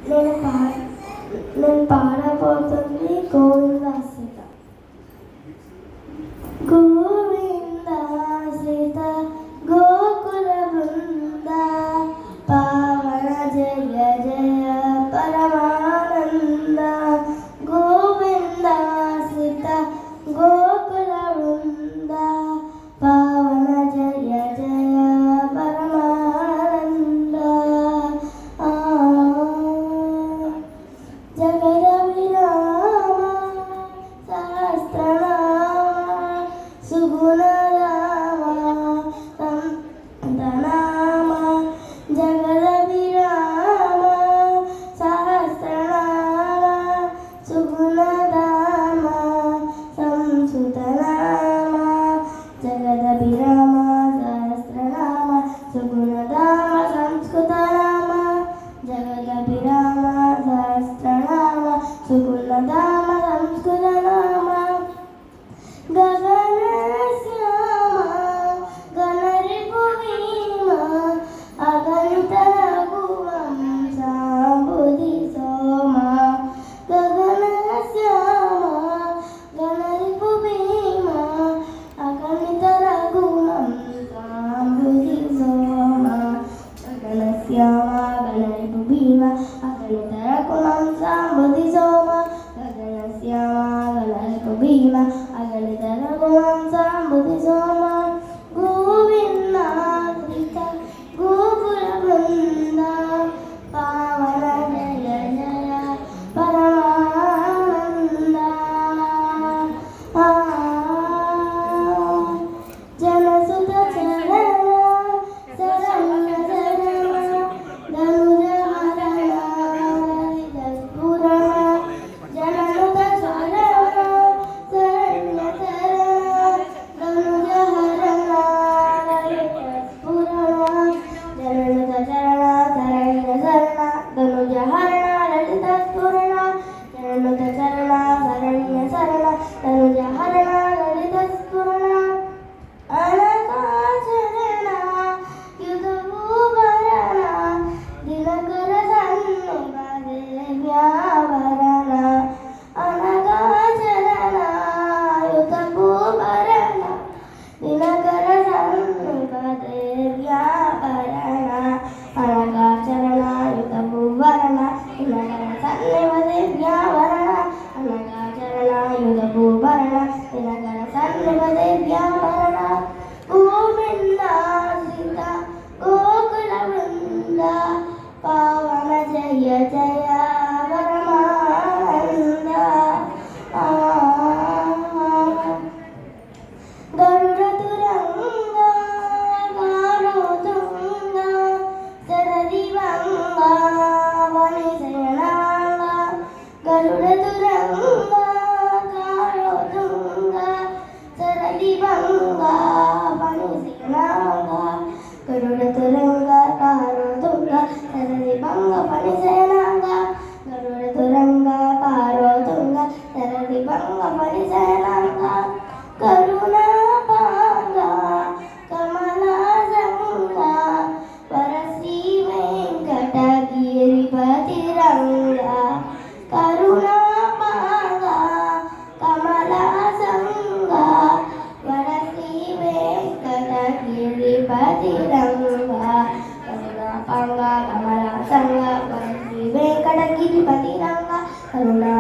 నేను పా నేను పాడబోతుంది గోవిందాశ్రిత. గోవిందాశ్రిత గోకుల బృంద పావన జయ జయ పరమానంద. గోవిందాశ్రిత గోకుల బృంద పావన జయ జయ పరమానంద. జగద విరామ సహస్రనామ సుగుణ రామ సంతనామ. జగద విరామ సహస్రనామ సుగుణ రామ సంసుతనామ. జగద విరామ సహస్రనామ సుగుణ రామ సంస్కృతనామ. జగద విరామ సహస్రనామ సుగుణ రామ సంస్కృతనామ. గగన శ్యామ గణరిపు భీమ అగణిత రఘువంశాంబుధి సోమ. గగన శ్యామ గణరిపు భీమ అగణిత రఘువంశాంబుధి సోమ. గగన శ్యామ గణరిపు భీమ అగణిత రఘువంశాంబుధి సోమ. గగన శ్యామ గణరిపు భీమ అగణిత రఘువంశాంబుధి సోమ. గోవిందాశ్రిత గోకుల బృంద పావన జయ జయ పరమానంద. జనసుత చరణ శరణ్య శరణ ధనుజ హరణ లలిత స్ఫురణ. జననుత చరణ శరణ్య శరణ ధనుజ హరణ లలిత స్ఫురణ. జననుత చరణ శరణ్య శరణ ధనుజ హరణ లలిత స్ఫురణ. జననుత చరణ శరణ్య శరణ ధనుజ హరణ లలిత స్ఫురణ. అనగా చరణ యుధ భూభరణ దినకర సన్నుగ దేవ్యావరణ. అనగా చరణ యుధ భూభరణ దినకర సన్నుగ దేవ్యావరణ. అనగా చరణ యుధ భూభరణ దినకర సన్నివ దేవ్యావరణ. అనగా చరణ యుధ భూభరణ దినకర సన్నివ దేవ్యావరణ. గోవిందాశ్రిత గోకుల బృంద పావన జయ జయ పరమానంద. గరుడ తురంగ గారోతుంగ శరదివంగ వనిశయనాంగ. గరుడ తురంగ గారోతుంగ శరదివంగ వనిశయనాంగ. గరుడ తురంగ గారోతుంగ శరదివంగ వనిశయనాంగ. గరుడ తురంగ గారోతుంగ శరదివంగ వనిశయనాంగ. కరుణాపాంగ కమలాసంగ వరశ్రీ వెంకటగిరిపతి రంగ. కరుణాపాంగ కమలాసంగ వరశ్రీ వెంకటగిరిపతి రంగ. కరుణాపాంగ కమలాసంగ వరశ్రీ వెంకటగిరిపతి రంగ. కరుణా